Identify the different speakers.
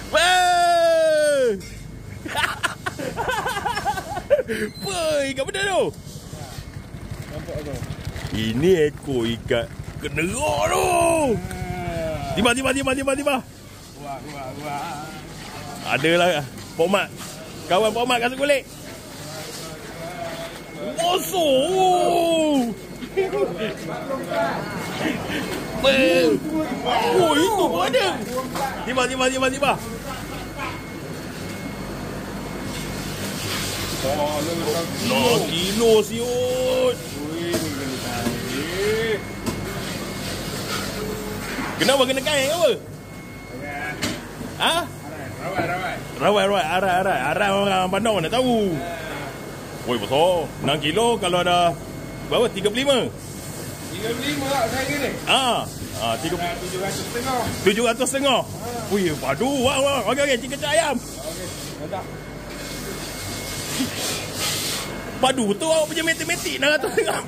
Speaker 1: Weh! Weh, ikan benda tu.
Speaker 2: Nampak tu.
Speaker 1: Ini ekor ikan kenerok tu. Tiba.
Speaker 2: Wah.
Speaker 1: Adalah Pok Mat. Kawan Pok Mat kasut kulit. Bosok. Oh, itu pun ada. Tiba. 6 kilo siut. Kenapa kena kain apa? Ha? Rawai. Arai orang Bandung nak tahu. Woi, besar. 6 kilo kalau ada berapa? 35.
Speaker 2: 35 lah saya ni.
Speaker 1: 700 setengah. Wih, padu. Wah. Okey, cikgu cak ayam.
Speaker 2: Okey, mantap.
Speaker 1: Padu tu awak punya matematik 600 setengah.